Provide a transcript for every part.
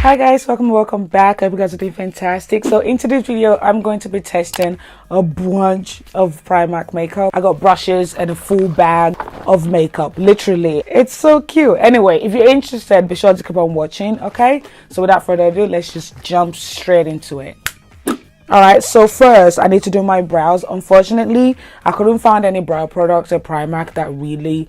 Hi guys, welcome back. I hope you guys are doing fantastic. So in today's video, I'm going to be testing a bunch of Primark makeup. I got brushes and a full bag of makeup, literally. It's so cute. Anyway, if you're interested, be sure to keep on watching, okay? So without further ado, let's just jump straight into it. Alright, so first I need to do my brows. Unfortunately, I couldn't find any brow products at Primark that really,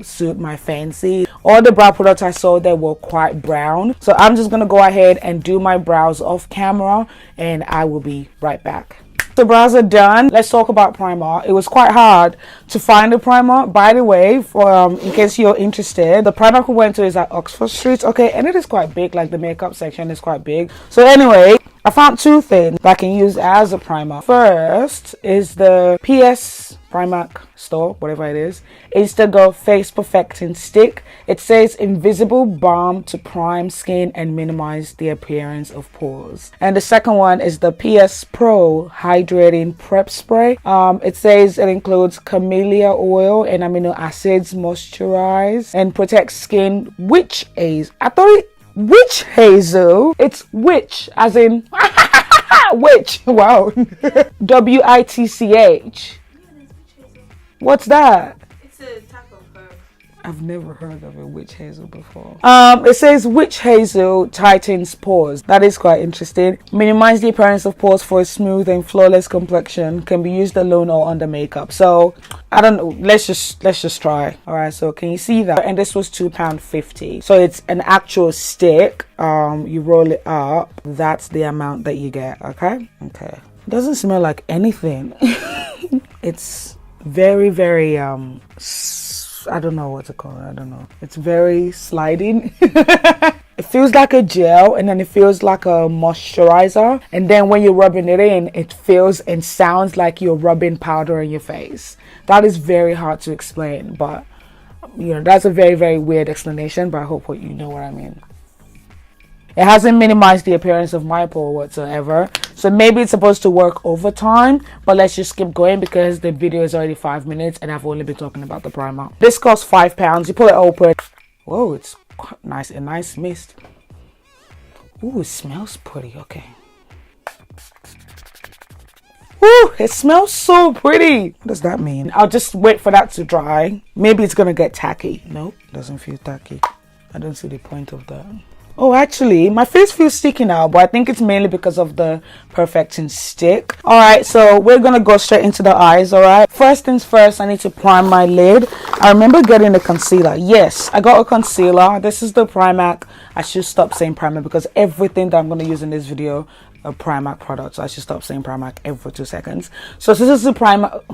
suit my fancy. All the brow products I saw there were quite brown. So I'm just gonna go ahead and do my brows off camera and I will be right back. The brows are done. Let's talk about primer. It was quite hard to find a primer. By the way, for in case you're interested, the Primark we went to is at Oxford Street, okay, and it is quite big. Like the makeup section is quite big. So anyway, I found two things that I can use as a primer. First is the PS Primark store, whatever it is, Instago Face Perfecting Stick. It says invisible balm to prime skin and minimize the appearance of pores. And the second one is the PS Pro Hydrating Prep Spray. It says it includes camellia oil and amino acids, moisturize and protect skin. Witch hazel. I thought it witch hazel. It's witch as in witch. Wow. WITCH. What's that? It's a type of herb. I've never heard of a witch hazel before. It says witch hazel tightens pores. That is quite interesting. Minimize the appearance of pores for a smooth and flawless complexion. Can be used alone or under makeup. So I don't know. Let's just try. All right. So can you see that? And this was £2.50. So it's an actual stick. You roll it up. That's the amount that you get. Okay. Okay. It doesn't smell like anything. It's very I don't know what to call it. I don't know. It's very sliding. It feels like a gel and then it feels like a moisturizer, and then when you're rubbing it in, it feels and sounds like you're rubbing powder on your face. That is very hard to explain, but that's a very weird explanation, but I hope you know what I mean. It hasn't minimized the appearance of my pore whatsoever. So maybe it's supposed to work over time, but let's just keep going because the video is already 5 minutes and I've only been talking about the primer. This costs £5. You pull it open. Whoa, it's quite nice. A nice mist. Ooh, it smells pretty. Okay. Ooh, it smells so pretty. What does that mean? I'll just wait for that to dry. Maybe it's gonna get tacky. Nope, doesn't feel tacky. I don't see the point of that. Oh, actually, my face feels sticky now, but I think it's mainly because of the Perfecting Stick. Alright, so we're gonna go straight into the eyes, alright? First things first, I need to prime my lid. I remember getting a concealer. Yes, I got a concealer. This is the Primark. I should stop saying Primark because everything that I'm gonna use in this video are Primark products. So I should stop saying Primark every 2 seconds. So this is the Primark.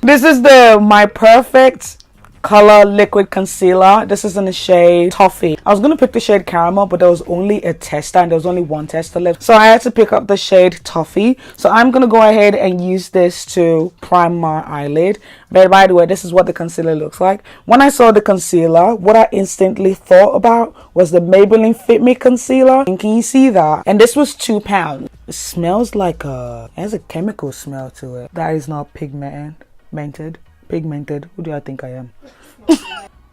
This is the My Perfect Color Liquid Concealer. This is in the shade Toffee. I was going to pick the shade Caramel, but there was only a tester and there was only one tester left. So I had to pick up the shade Toffee. So I'm going to go ahead and use this to prime my eyelid. But by the way, this is what the concealer looks like. When I saw the concealer, what I instantly thought about was the Maybelline Fit Me concealer. And can you see that? And this was £2. It smells like it has a chemical smell to it. That is not pigmented. Who do I think I am?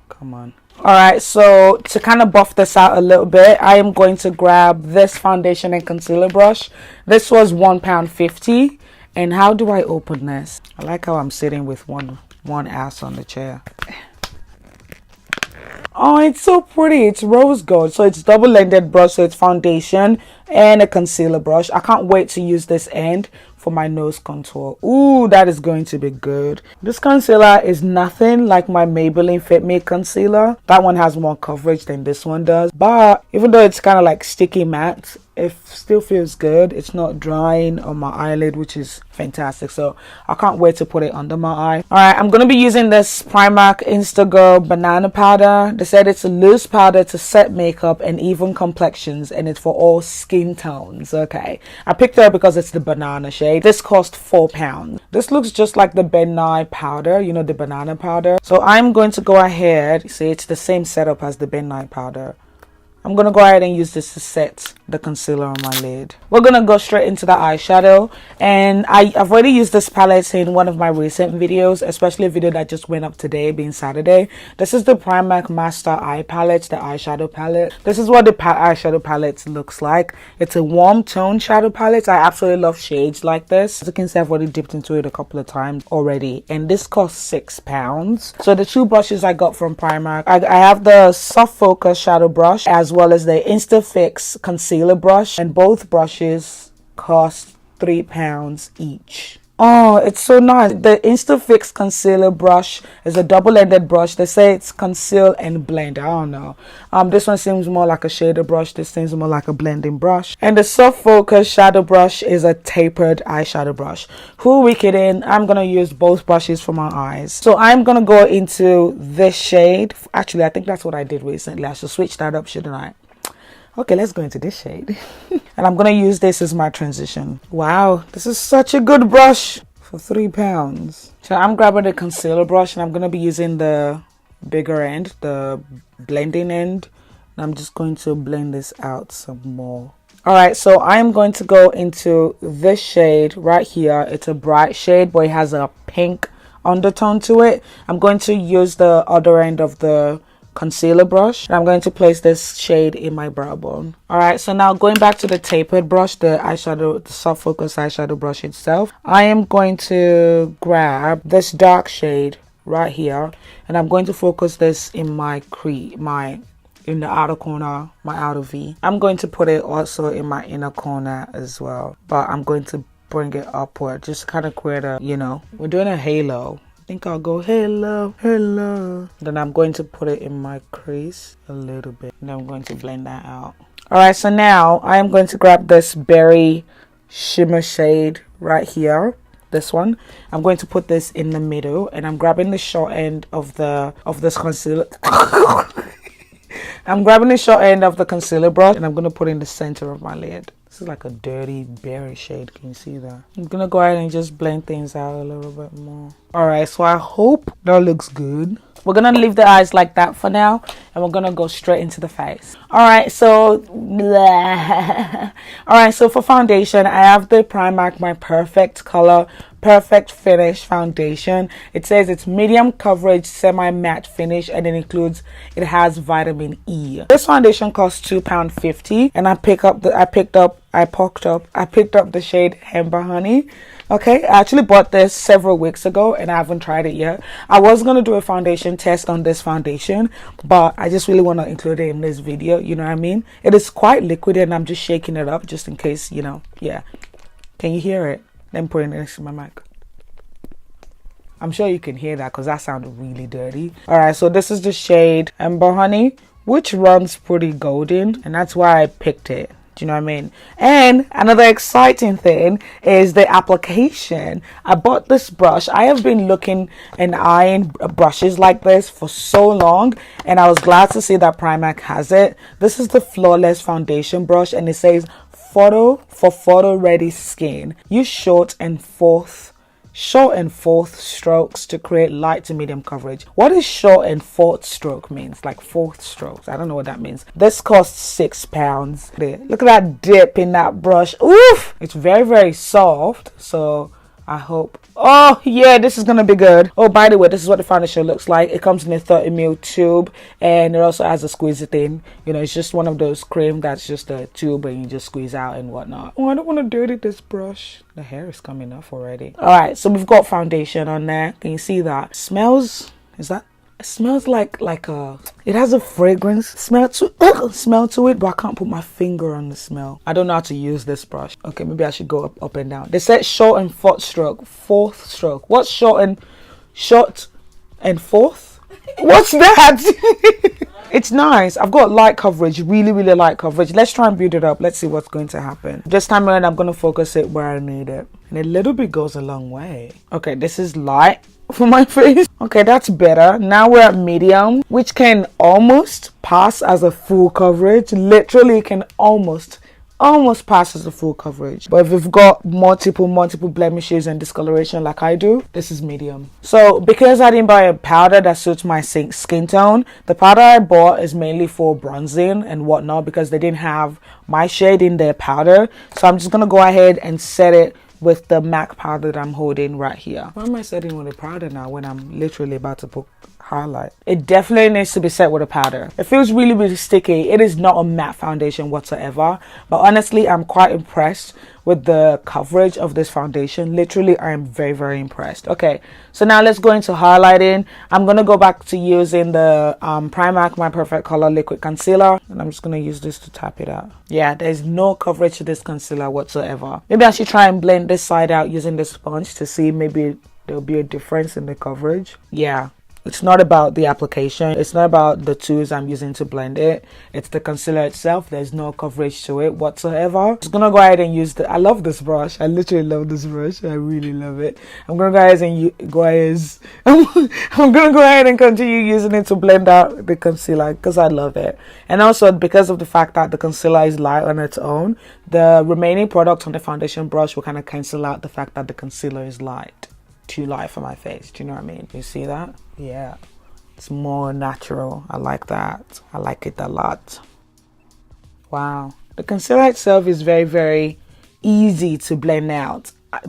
Come on. Alright, so to kind of buff this out a little bit, I am going to grab this foundation and concealer brush. This was £1.50. And how do I open this? I like how I'm sitting with one ass on the chair. Oh, it's so pretty. It's rose gold. So it's double-ended brush. So it's foundation and a concealer brush. I can't wait to use this end for my nose contour. Ooh, that is going to be good. This concealer is nothing like my Maybelline Fit Me concealer. That one has more coverage than this one does. But even though it's kind of like sticky matte, it still feels good. It's not drying on my eyelid, which is fantastic. So I can't wait to put it under my eye. Alright, I'm going to be using this Primark Instago banana powder. They said it's a loose powder to set makeup and even complexions, and it's for all skin tones. Okay, I picked it up because it's the banana shade. This cost £4. This looks just like the Ben Nye powder, the banana powder. So I'm going to go ahead. See, it's the same setup as the Ben Nye powder. I'm going to go ahead and use this to set the concealer on my lid. We're gonna go straight into the eyeshadow, and I've already used this palette in one of my recent videos, especially a video that just went up today, being Saturday. This is the Primark Master Eye Palette, the eyeshadow palette. This is what the eyeshadow palette looks like. It's a warm tone shadow palette. I absolutely love shades like this. As you can see, I've already dipped into it a couple of times already, and this costs £6. So the two brushes I got from Primark, I have the Soft Focus shadow brush as well as the Instafix concealer brush, and both brushes cost £3 each. Oh, it's so nice. The Instafix concealer brush is a double-ended brush. They say it's conceal and blend. I don't know. This one seems more like a shader brush. This seems more like a blending brush. And the Soft Focus shadow brush is a tapered eyeshadow brush. Who wicked in? I'm gonna use both brushes for my eyes. So I'm gonna go into this shade. Actually, I think that's what I did recently. I should switch that up, shouldn't I? Okay, let's go into this shade. And I'm going to use this as my transition. Wow, this is such a good brush for £3. So I'm grabbing the concealer brush, and I'm going to be using the bigger end, the blending end. And I'm just going to blend this out some more. Alright, so I'm going to go into this shade right here. It's a bright shade, but it has a pink undertone to it. I'm going to use the other end of the concealer brush, and I'm going to place this shade in my brow bone. Alright, so now going back to the tapered brush, the eyeshadow, the Soft Focus eyeshadow brush itself, I am going to grab this dark shade right here, and I'm going to focus this in my in the outer corner, my outer V. I'm going to put it also in my inner corner as well, but I'm going to bring it upward, just kind of create a, you know, we're doing a halo. I think I'll go hello, hello. Then I'm going to put it in my crease a little bit. And I'm going to blend that out. Alright, so now I am going to grab this berry shimmer shade right here. This one. I'm going to put this in the middle, and I'm grabbing the short end of this concealer. I'm grabbing the short end of the concealer brush, and I'm going to put it in the center of my lid. This is like a dirty berry shade. Can you see that? I'm gonna go ahead and just blend things out a little bit more. Alright, so I hope that looks good. We're gonna leave the eyes like that for now, and we're gonna go straight into the face. Alright, so alright, so for foundation, I have the Primark My Perfect Color Perfect Finish foundation. It says it's medium coverage, semi-matte finish, and it has vitamin E. This foundation costs £2.50, and I picked up the shade Amber Honey. Okay, I actually bought this several weeks ago, and I haven't tried it yet. I was gonna do a foundation test on this foundation, but I just really want to include it in this video. You know what I mean? It is quite liquid, and I'm just shaking it up just in case, you know. Yeah, can you hear it? Let me put it next to my mic. I'm sure you can hear that because that sounded really dirty. Alright, so this is the shade Amber Honey, which runs pretty golden, and that's why I picked it. Do you know what I mean? And another exciting thing is the application. I bought this brush. I have been looking and eyeing brushes like this for so long, and I was glad to see that Primark has it. This is the Flawless Foundation brush, and it says photo ready skin. Use short and fourth strokes to create light to medium coverage. What is short and fourth stroke means? Like fourth strokes. I don't know what that means. This costs £6. Look at that dip in that brush. Oof! It's very, very soft. So I hope. Oh yeah, this is gonna be good. Oh, by the way, this is what the foundation looks like. It comes in a 30ml tube, and it also has a squeezy thing. You know, it's just one of those cream that's just a tube and you just squeeze out and whatnot. Oh, I don't want to dirty this brush. The hair is coming off already. All right, so we've got foundation on there. Can you see that? It smells like it has a fragrance smell to it, but I can't put my finger on the smell. I don't know how to use this brush. Okay, maybe I should go up and down. They said short and fourth stroke. What's short and fourth? What's that? It's nice. I've got light coverage, really light coverage. Let's try and build it up. Let's see what's going to happen. This time around, I'm going to focus it where I need it, and a little bit goes a long way. Okay, this is light for my face. Okay, that's better. Now we're at medium, which can almost pass as a full coverage. Literally can almost almost passes the full coverage. But if you've got multiple blemishes and discoloration like I do, this is medium. So because I didn't buy a powder that suits my skin tone, the powder I bought is mainly for bronzing and whatnot because they didn't have my shade in their powder. So I'm just gonna go ahead and set it with the MAC powder that I'm holding right here. Why am I setting with a powder now when I'm literally about to put highlight? It definitely needs to be set with a powder. It feels really sticky. It is not a matte foundation whatsoever, but honestly I'm quite impressed with the coverage of this foundation. Literally I am very impressed. Okay, so now let's go into highlighting. I'm gonna go back to using the Primark My Perfect Color liquid concealer, and I'm just gonna use this to tap it out. Yeah, there's no coverage to this concealer whatsoever. Maybe I should try and blend this side out using the sponge to see maybe there'll be a difference in the coverage. Yeah, it's not about the application, it's not about the tools I'm using to blend it, it's the concealer itself. There's no coverage to it whatsoever. I'm just gonna go ahead and use I love this brush. I literally love this brush. I really love it. I'm gonna go ahead and continue using it to blend out the concealer because I love it. And also because of the fact that the concealer is light on its own, the remaining product on the foundation brush will kind of cancel out the fact that the concealer is light. Too light for my face. Do you know what I mean? You see that? Yeah, it's more natural. I like that. I like it a lot. Wow, the concealer itself is very easy to blend out. I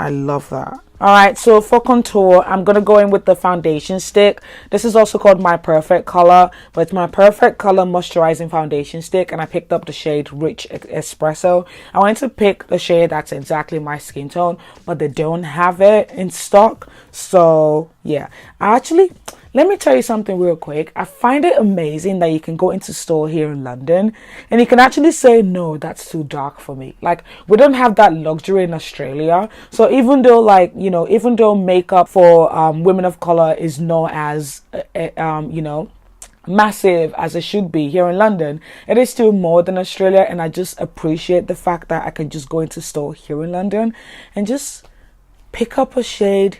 love that. All right, so for contour, I'm gonna go in with the foundation stick. This is also called My Perfect Color, but it's My Perfect Color moisturizing foundation stick, and I picked up the shade Rich Espresso. I wanted to pick the shade that's exactly my skin tone, but they don't have it in stock. So yeah, let me tell you something real quick. I find it amazing that you can go into store here in London and you can actually say, no, that's too dark for me. Like, we don't have that luxury in Australia. So even though even though makeup for women of color is not as, massive as it should be here in London, it is still more than Australia. And I just appreciate the fact that I can just go into store here in London and just pick up a shade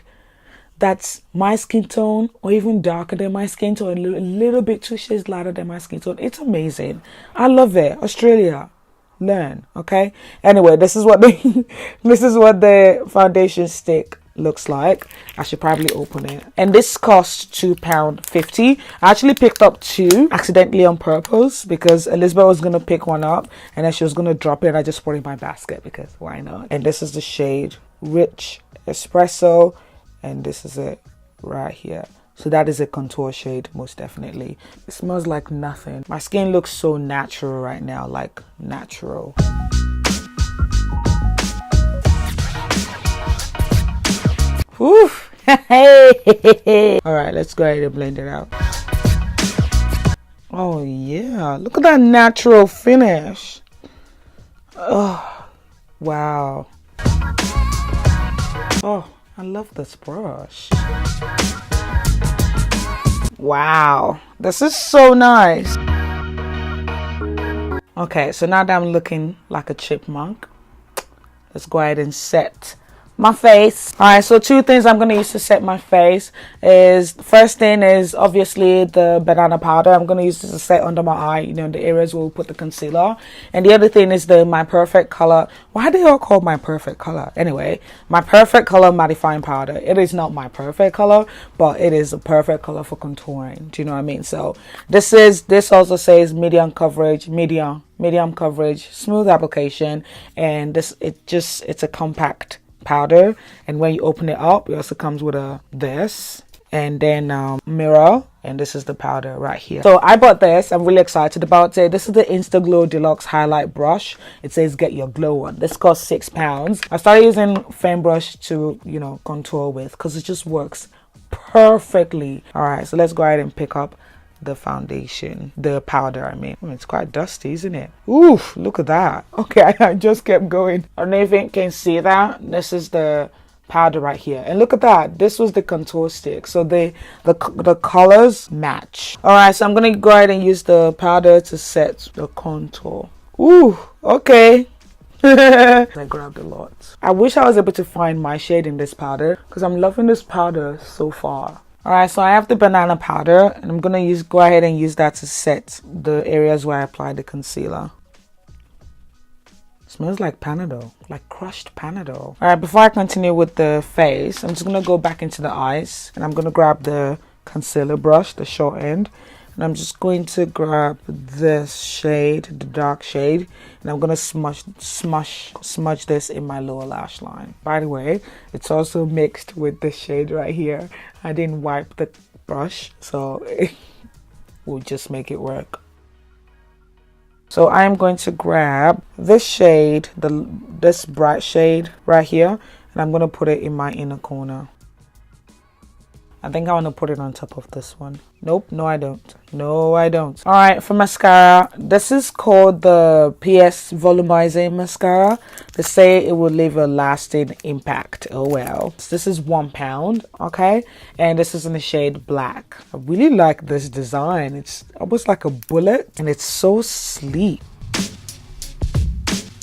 that's my skin tone or even darker than my skin tone, a little bit 2 shades lighter than my skin tone. It's amazing. I love it. Australia, learn. Okay, anyway, this is what the foundation stick looks like. I should probably open it, and this costs £2.50. I actually picked up 2 accidentally on purpose because Elizabeth was gonna pick one up and then she was gonna drop it, and I just put it in my basket because why not. And this is the shade Rich Espresso, and this is it right here. So that is a contour shade, most definitely. It smells like nothing. My skin looks so natural right now, like natural. Whew. All right, let's go ahead and blend it out. Oh yeah, look at that natural finish. Oh, wow. Oh, I love this brush. Wow, this is so nice. Okay, so now that I'm looking like a chipmunk, let's go ahead and set my face. All right, so 2 things I'm going to use to set my face is, first thing is obviously the banana powder. I'm going to use this to set under my eye, the areas where we put the concealer. And the other thing is the My Perfect Color. Why are they all called My Perfect Color? Anyway, My Perfect Color mattifying powder. It is not my perfect color, but it is a perfect color for contouring. Do you know what I mean? So this also says medium coverage, medium coverage, smooth application, and it's a compact powder. And when you open it up, it also comes with this and then mirror, and this is the powder right here. So I bought this. I'm really excited about it. This is the Instaglow Deluxe Highlight Brush. It says get your glow on. This costs £6. I started using fan brush to contour with because it just works perfectly. All right, so let's go ahead and pick up the foundation, the powder. I mean, it's quite dusty, isn't it? Oof, look at that. Okay, I just kept going. I don't know if you can see that. This is the powder right here, and look at that. This was the contour stick, so the colors match. All right, so I'm gonna go ahead and use the powder to set the contour. Ooh, okay. I grabbed a lot. I wish I was able to find my shade in this powder because I'm loving this powder so far. Alright, so I have the banana powder, and I'm gonna go ahead and use that to set the areas where I apply the concealer. Smells like Panadol, like crushed Panadol. All right, before I continue with the face, I'm just going to go back into the eyes. And I'm going to grab the concealer brush, the short end. And I'm just going to grab this shade, the dark shade. And I'm going to smudge this in my lower lash line. By the way, it's also mixed with the shade right here. I didn't wipe the brush, so we'll just make it work. So I'm going to grab this shade, this bright shade right here, and I'm going to put it in my inner corner. I think I want to put it on top of this one. Nope, no I don't. No I don't. Alright, for mascara, this is called the PS Volumizing Mascara. They say it will leave a lasting impact. Oh well. This is £1, okay? And this is in the shade black. I really like this design. It's almost like a bullet and it's so sleek.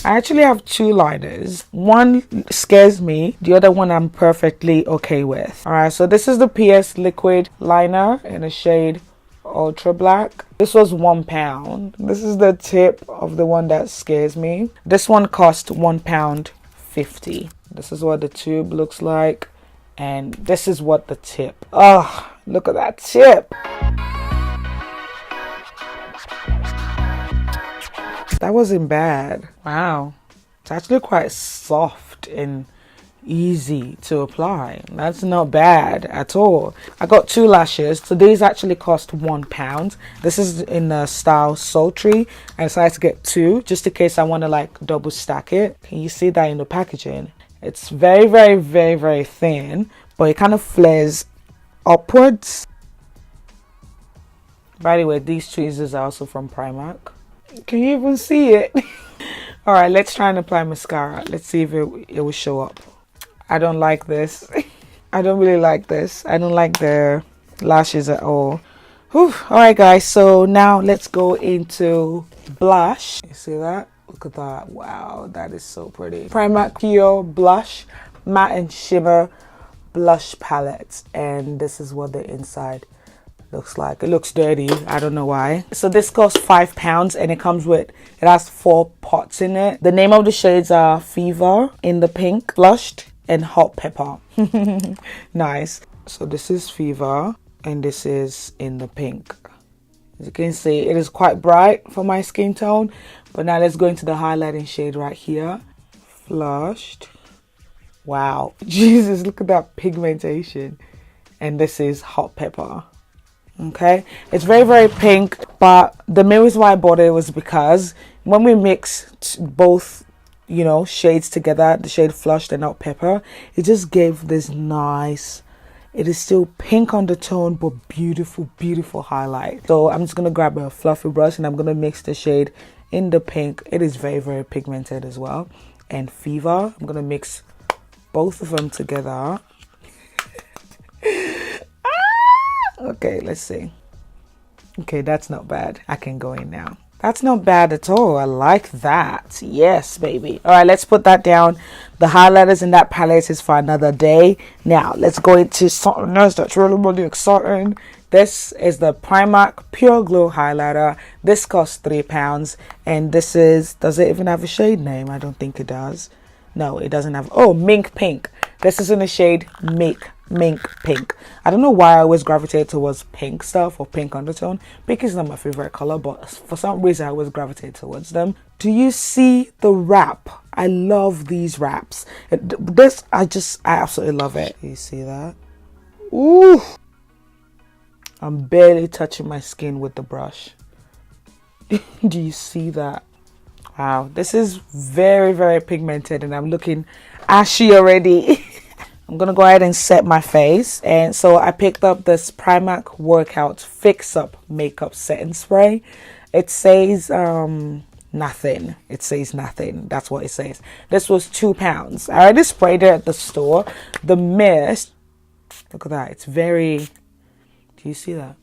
I actually have two liners. One scares me. The other one I'm perfectly okay with. Alright, so this is the PS Liquid Liner in a shade Ultra Black. This was £1. This is the tip of the one that scares me. This one cost £1.50. This is what the tube looks like. And this is what the tip. Oh, look at that tip. That wasn't bad. Wow. It's actually quite soft and easy to apply. That's not bad at all. I got two lashes. So these actually cost £1. This is in the style Sultry. I decided to get two just in case I want to like double stack it. Can you see that in the packaging? It's very, very, very, very thin, but it kind of flares upwards. By the way, these tweezers are also from Primark. Can you even see it? Alright, let's try and apply mascara. Let's see if it will show up. I don't like this. I don't really like this. I don't like the lashes at all. Alright guys, so now let's go into blush. You see that? Look at that. Wow, that is so pretty. Primark Pure Blush Matte and Shimmer Blush Palette. And this is what the inside looks like. It looks dirty. I don't know why. So this costs £5 and it has 4 pots in it. The name of the shades are Fever in the pink, Flushed, and Hot Pepper. Nice. So this is Fever and this is in the pink. As you can see, it is quite bright for my skin tone. But now let's go into the highlighting shade right here. Flushed. Wow. Jesus, look at that pigmentation. And this is Hot Pepper. Okay, it's very, very pink, but the main reason why I bought it was because when we mixed both, you know, shades together, the shade Flushed and Hot Pepper, it just gave this nice, it is still pink undertone but beautiful, beautiful highlight. So I'm just gonna grab a fluffy brush and I'm gonna mix the shade in the pink. It is very, very pigmented as well. And Fever, I'm gonna mix both of them together. Okay, let's see. Okay, that's not bad. I can go in now. That's not bad at all. I like that. Yes, baby. All right, let's put that down. The highlighters in that palette is for another day. Now, let's go into something else that's really, really exciting. This is the Primark Pure Glow Highlighter. This costs £3. And this is, does it even have a shade name? I don't think it does. No, it doesn't have. Oh, Mink Pink. This is in the shade Mink Pink. I don't know why I always gravitate towards pink stuff or pink undertone. Pink is not my favorite color, but for some reason I always gravitate towards them. Do you see the wrap? I love these wraps. I absolutely love it. You see that? Ooh! I'm barely touching my skin with the brush. Do you see that? Wow, this is very, very pigmented and I'm looking ashy already. I'm gonna go ahead and set my face. And so I picked up this Primark Workout Fix Up Makeup Setting Spray. It says nothing. It says nothing. That's what it says. This was £2. I already sprayed it at the store. The mist, look at that. It's very, do you see that?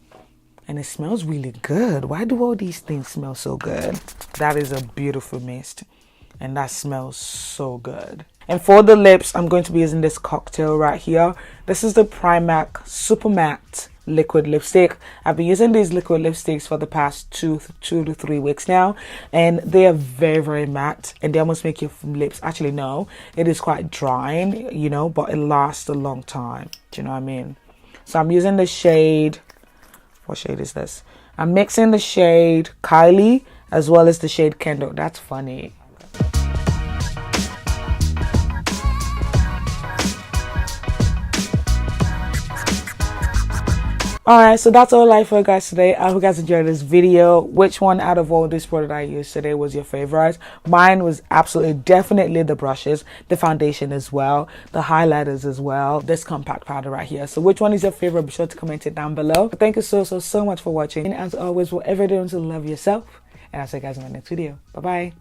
And it smells really good. Why do all these things smell so good? That is a beautiful mist. And that smells so good. And for the lips, I'm going to be using this cocktail right here. This is the Primark Super Matte liquid lipstick. I've been using these liquid lipsticks for the past two to 3 weeks now, and they are very matte, and they almost make your lips, actually no, it is quite drying, you know, but it lasts a long time. Do you know what I mean? So I'm using the shade, what shade is this? I'm mixing the shade Kylie as well as the shade Kendall. That's funny. Alright, so that's all I have for you guys today. I hope you guys enjoyed this video. Which one out of all this product I used today was your favorite? Mine was absolutely definitely the brushes, the foundation as well, the highlighters as well, this compact powder right here. So which one is your favorite? Be sure to comment it down below. But thank you so much for watching. And as always, whatever you're doing, to love yourself. And I'll see you guys in my next video. Bye bye.